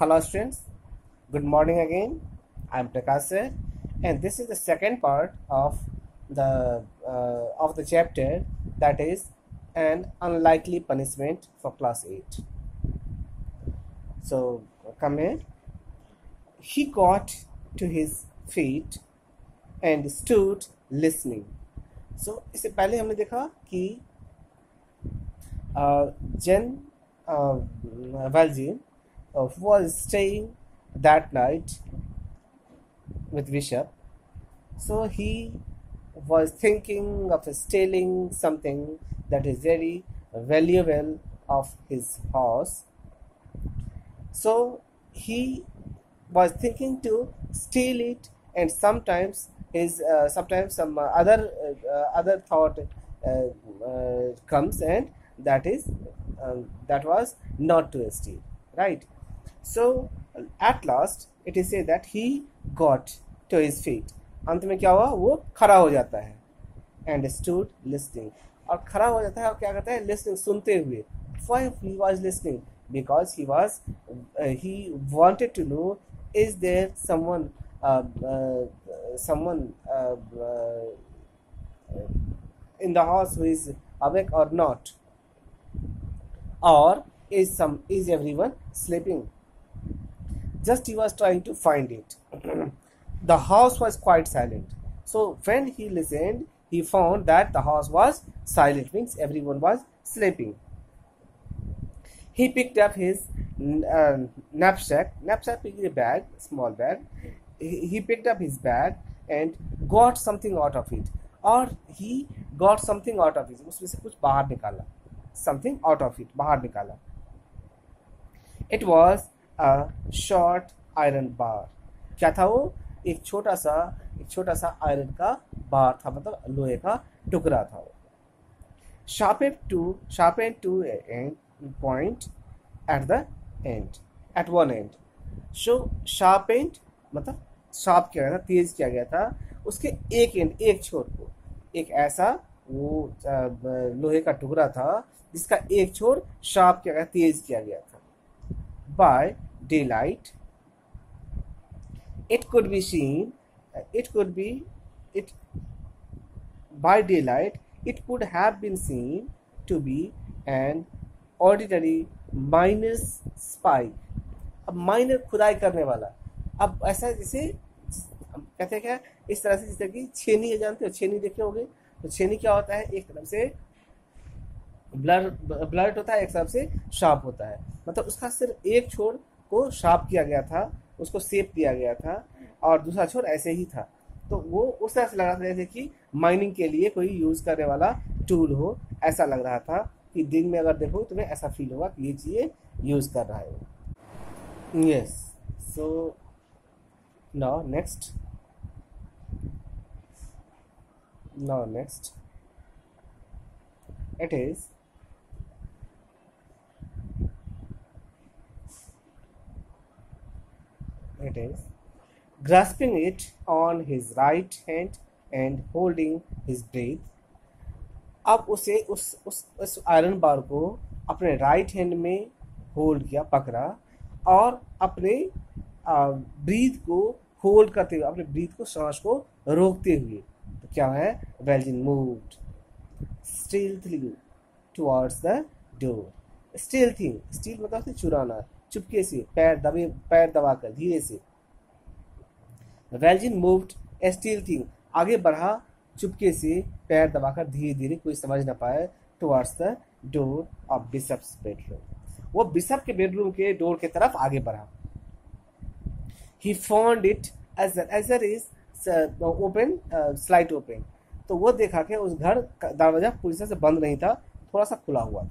Hello students, good morning again. I am Prakash sir, and this is the second part of the chapter, that is an unlikely punishment for class 8. So come here. He got to his feet and stood listening. So इससे पहले हमने देखा कि Jen Valjean was staying that night with Bishop. So he was thinking of stealing something that is very valuable of his house. So he was thinking to steal it, and sometimes some other thought comes, and that was not to steal, right? So at last it is said that he got to his feet. अंत में क्या हुआ, वो खड़ा हो जाता है and stood listening. और खड़ा हो जाता है और क्या करता है, listening, सुनते हुए. Why he was listening? Because he wanted to know, is there someone in the house who is awake or not, or is everyone sleeping? Just he was trying to find it. The house was quite silent. So when he listened, he found that the house was silent, means everyone was sleeping. He picked up his knapsack. Knapsack is a bag, small bag. He picked up his bag and got something out of it. Or he got something out of it. उसमें से कुछ बाहर निकाला. Something out of it, बाहर निकाला. It was a short iron bar. क्या था वो? एक छोटा सा आयरन का बार था, मतलब लोहे का टुकड़ा था वो. Sharpened to a point at one end. So sharpened मतलब शार्प किया गया था, तेज किया गया था उसके एक छोर को. एक ऐसा वो लोहे का टुकड़ा था जिसका एक छोर शार्प किया गया, तेज किया गया था. By daylight, by daylight, it could have been seen to be an ordinary miner's spike. अब माइनर खुदाई करने वाला, अब ऐसा जैसे कहते हैं क्या, इस तरह से जैसे कि छेनी है, जानते हो छेनी, देखे होंगे. तो छेनी क्या होता है, एक तरफ से ब्लड होता है, एक तरफ से शार्प होता है. मतलब उसका सिर्फ एक छोर को शार्प किया गया था, उसको शेप दिया गया था, और दूसरा छोर ऐसे ही था. तो वो उस तरह से लग रहा था जैसे कि माइनिंग के लिए कोई यूज करने वाला टूल हो. ऐसा लग रहा था कि दिन में अगर देखो तुम्हें ऐसा फील होगा कि ये चीजें यूज कर रहा है. Yes. So now next it is grasping it on his right hand and holding his breath. अब उसे उस आयरन बार को अपने राइट हैंड में होल्ड किया, पकड़ा, और अपने ब्रीथ को होल्ड करते हुए, अपने ब्रीथ को, सांस को रोकते हुए. तो क्या है, Valjean moved stealthily towards the door. Steal मतलब चुराना, चुपके से, पैर दबाकर, धीरे से. वेल्जिन मूव्ड स्टील्थी, आगे बढ़ा चुपके से, पैर दबाकर, धीरे धीरे, कोई समझ ना पाए, towards the door of bishop's bedroom. वो बिशप के बेडरूम के डोर की तरफ आगे बढ़ा. He found it as it is open, slight open. तो वो देखा कि उस घर का दरवाजा पूरी तरह से बंद नहीं था, थोड़ा सा खुला हुआ था.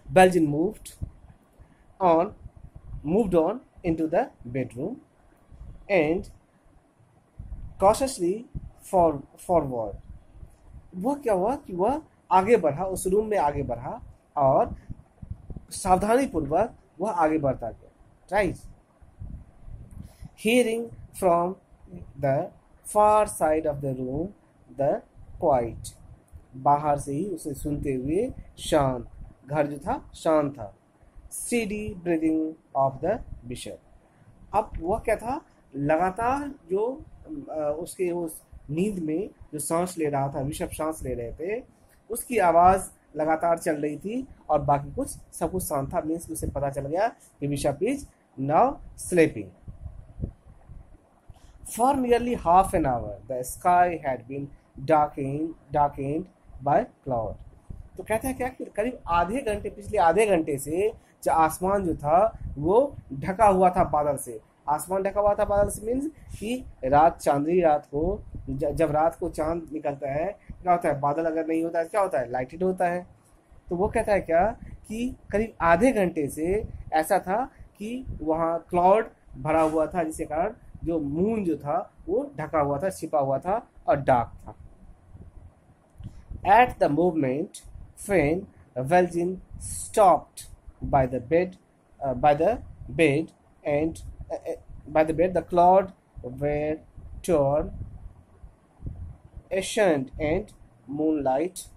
Belgian moved on into the bedroom and cautiously forward. वो क्या हुआ कि वह आगे बढ़ा, उस रूम में आगे बढ़ा, और सावधानी पूर्वक वह आगे बढ़ता गया. Right. Hearing from the far side of the room the quiet. बाहर से ही उसे सुनते हुए शांत, घर जो था शांत था. steady breathing of the bishop. अब वह क्या था, लगातार जो उसके उस नींद में जो सांस ले रहा था, बिशप सांस ले रहे थे, उसकी आवाज लगातार चल रही थी और बाकी कुछ सब कुछ शांत था। मीन्स उसे पता चल गया कि bishop is now sleeping. For nearly half an hour, the sky had been darkened by cloud. तो कहते हैं क्या कि करीब आधे घंटे, पिछले आधे घंटे से जो आसमान जो था वो ढका हुआ था बादल से। आसमान ढका हुआ था बादल से मीन्स कि रात, चांदनी रात को, जब रात को चांद निकलता है क्या होता है, बादल अगर नहीं होता है क्या होता है, लाइटेड होता है। तो वो कहता है क्या कि करीब आधे घंटे से ऐसा था कि वहाँ क्लाउड भरा हुआ था, जिसके कारण जो मून जो था वो ढका हुआ था, छिपा हुआ था और डार्क था। At the moment when Valjean stopped by the bed, and by the bed, the clouds were torn, ascent and moonlight.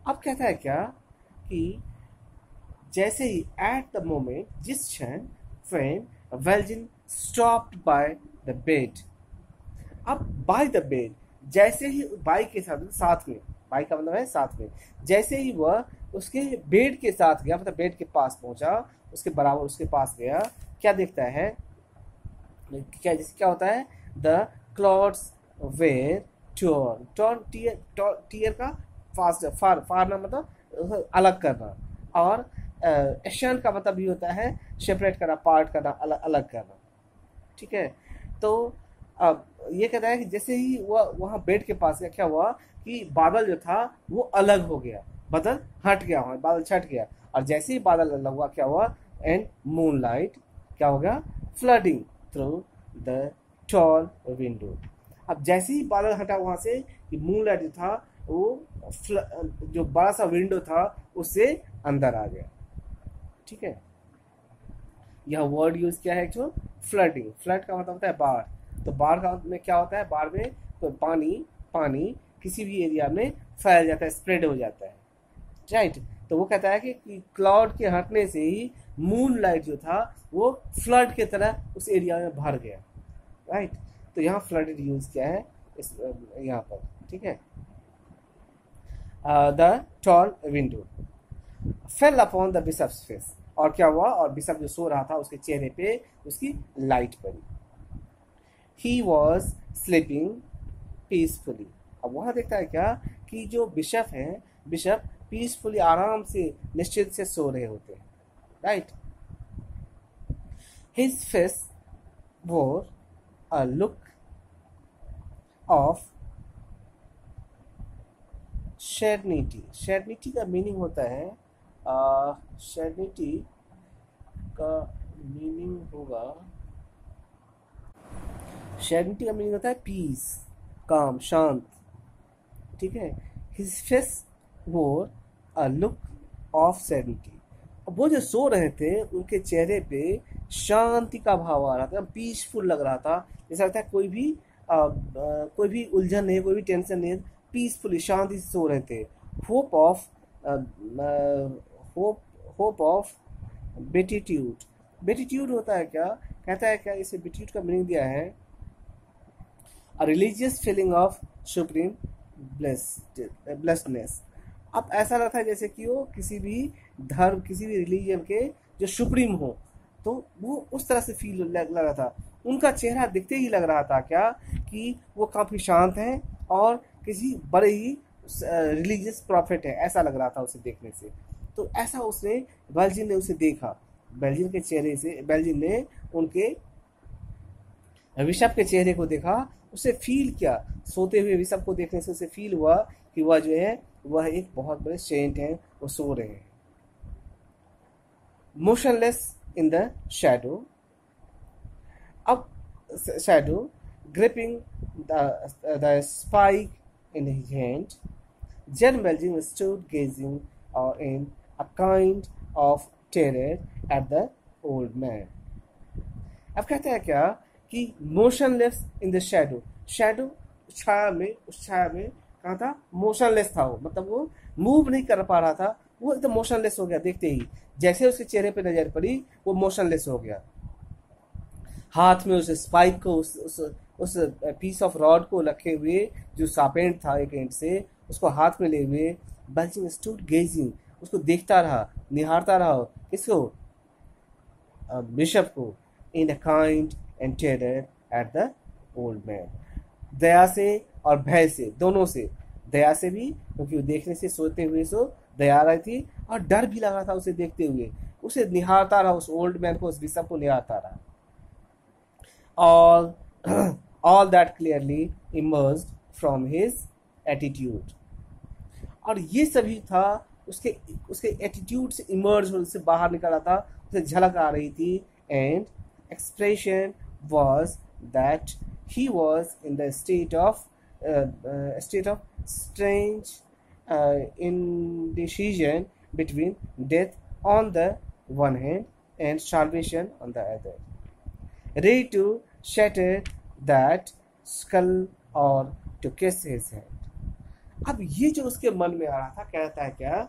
अब कहता है क्या कि जैसे ही at the moment, जिस क्षण when Valjean stopped by the bed, अब by the bed जैसे ही बाई के साथ में, बाई का मतलब है साथ में, जैसे ही वह उसके बेड के साथ गया, मतलब बेड के पास पहुंचा, उसके बराबर उसके पास गया, क्या देखता है, क्या जैसे क्या होता है, द क्लॉड्स वेर टॉर्न, टीयर का फार ना मतलब अलग करना, और एशन का मतलब भी होता है सेपरेट करना, पार्ट करना, अलग करना। ठीक है, तो अब ये कहता है कि जैसे ही वह वहाँ बेड के पास गया, क्या हुआ कि बादल जो था वो अलग हो गया, बादल हट गया, वहाँ बादल छट गया, और जैसे ही बादल अलग हुआ क्या हुआ, एंड मूनलाइट क्या हो गया, flooding through the tall window. अब जैसे ही बादल हटा वहाँ से, कि मूनलाइट जो था वो जो बड़ा सा विंडो था उससे अंदर आ गया। ठीक है, यह वर्ड यूज किया है जो फ्लडिंग। फ्लड का मतलब होता है बाढ़। तो बाढ़ का में क्या होता है, बाढ़ में तो पानी किसी भी एरिया में फैल जाता है, स्प्रेड हो जाता है, राइट। तो वो कहता है कि क्लाउड के हटने से ही मून लाइट जो था वो फ्लड की तरह उस एरिया में भर गया, राइट। तो यहाँ फ्लडेड यूज किया है इस यहाँ पर। ठीक है, the tall window fell upon the bishop's face, और क्या हुआ, और बिशप जो सो रहा था उसके चेहरे पे उसकी लाइट पड़ी। He was sleeping peacefully. अब वहां देखता है क्या कि जो बिशप है, बिशप पीसफुली, आराम से, निश्चित से सो रहे होते हैं, right. His face wore a look of serenity. Serenity का मीनिंग होता है, serenity का मीनिंग होगा, सेरेनिटी का मीनिंग होता है पीस, काम, शांत। ठीक है, हिज फेस वोर अ लुक ऑफ सेरेनिटी। अब वो जो सो रहे थे उनके चेहरे पे शांति का भाव आ रहा था, पीसफुल लग रहा था, जैसा लगता है कोई भी उलझन नहीं, कोई भी टेंशन नहीं, पीसफुली, शांति से सो रहे थे। Hope of बेटिट्यूड। बेटिट्यूड होता है क्या, कहता है क्या, इसे बेटिट्यूड का मीनिंग दिया है a religious feeling of supreme blessedness। अब ऐसा लगता है जैसे कि वो किसी भी धर्म, किसी भी रिलीजन के जो सुप्रीम हो, तो वो उस तरह से फील लग रहा था। उनका चेहरा दिखते ही लग रहा था क्या कि वो काफ़ी शांत हैं और किसी बड़े ही रिलीजियस प्रॉफिट है, ऐसा लग रहा था उसे देखने से। तो ऐसा उसने, वेल्जिन ने उसे देखा, वेल्जिन के चेहरे से, वेल्जिन ने उनके बिशप के चेहरे को देखा, उसे फील किया, सोते हुए बिशप को देखने से उसे फील हुआ कि वह जो है वह एक बहुत बड़े सेंट हैं, वो सो रहे हैं। Motionless in the shadow. अब shadow gripping the spike in his hand, Jen Belgium stood gazing in a kind of terror at the old man. अब कहते हैं क्या कि motionless in the shadow, shadow छाया में, उस छाया में कहा था मोशनलेस था वो, मतलब वो मूव नहीं कर पा रहा था, वो एकदम मोशनलेस हो गया देखते ही। जैसे उसके चेहरे पे नजर पड़ी वो मोशनलेस हो गया। हाथ में उस स्पाइक को उस पीस ऑफ रॉड को रखे हुए, जो सापेंट था एक एंड से, उसको हाथ में ले हुए, बल्जिंग स्टूड गेजिंग, उसको देखता रहा, निहारता रहा। किसको? बिशप को। In a kind and terror at the old man, दया से और भय से, दोनों से। दया से भी क्योंकि वो देखने से, सोते हुए सो दया आ रही थी, और डर भी लगा था उसे देखते हुए। उसे निहारता रहा, उस ओल्ड मैन को, उस बिशप को निहारता रहा। all all that clearly emerged from his attitude। और ये सभी था उसके उसके एटीट्यूड से इमर्ज, उससे बाहर निकल रहा था, उसे झलक आ रही थी। And expression was that he was in the state of strange indecision between death on the one hand and salvation on the other, ready to shatter that skull or to kiss his head। अब ये जो उसके मन में आ रहा था, कहता है क्या,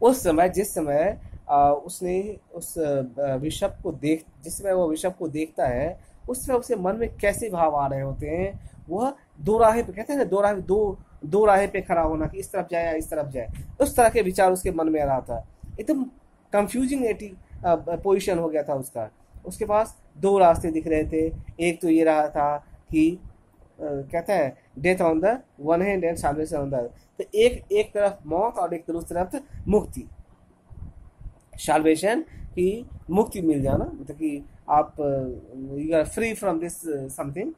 उस समय, जिस समय उसने उस बिशप को जिस समय वो बिशप को देखता है, उस समय उसे मन में कैसे भाव आ रहे होते हैं। वह दो राहें पे, कहते हैं ना, दो राहें पे खड़ा होना, कि इस तरफ जाए या इस तरफ जाए, उस तरह के विचार उसके मन में आ रहा था। एकदम कंफ्यूजिंग पोजिशन हो गया था उसका। उसके पास दो रास्ते दिख रहे थे। एक तो ये रहा था कि कहता है death on the one hand and salvation on the other, तो एक तरफ मौत और एक तरफ मुक्ति, साल्वेशन की मुक्ति मिल जाना, मतलब कि आप you are free from this something.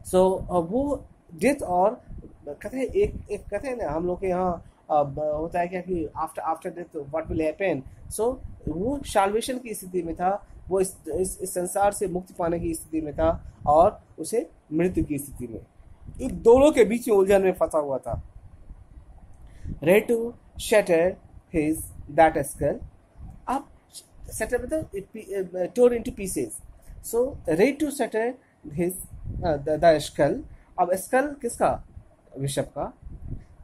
So वो डेथ, और कहते हैं एक कहते हैं ना हम लोग के यहाँ होता है क्या कि after death what will happen. So वो साल्वेशन की स्थिति में था, वो इस संसार से मुक्ति पाने की स्थिति में था, और उसे मृत्यु की स्थिति में, इन दोनों के बीच में उलझन में फंसा हुआ था। Ready to shatter his that skull. अब शटर मतलब tore into pieces. So ready to shatter his the skull. अब स्कल किसका? बिशप का।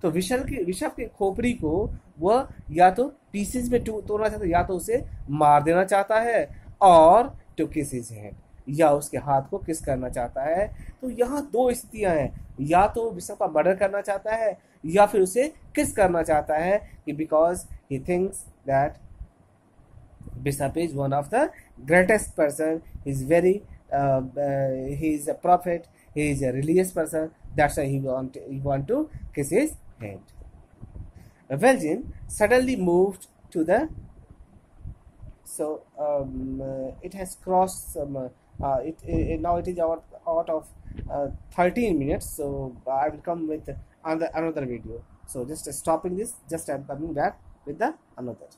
तो विशप के खोपड़ी को वह या तो पीसेस में तोड़ना चाहता है, या तो उसे मार देना चाहता है, और टू किस हिज हैंड, या उसके हाथ को किस करना चाहता है। तो यहाँ दो स्थितियां हैं, या तो बिशप का मर्डर करना चाहता है, या फिर उसे किस करना चाहता है, कि because he thinks that bishop is one of the greatest person, he is very he is a prophet, he is a religious person, that's why he want to kiss his hand. Valjean suddenly moved to the, so it has crossed some now it is out of 13 minutes, so I will come with another video. So just stopping this, just I'm coming back with the another.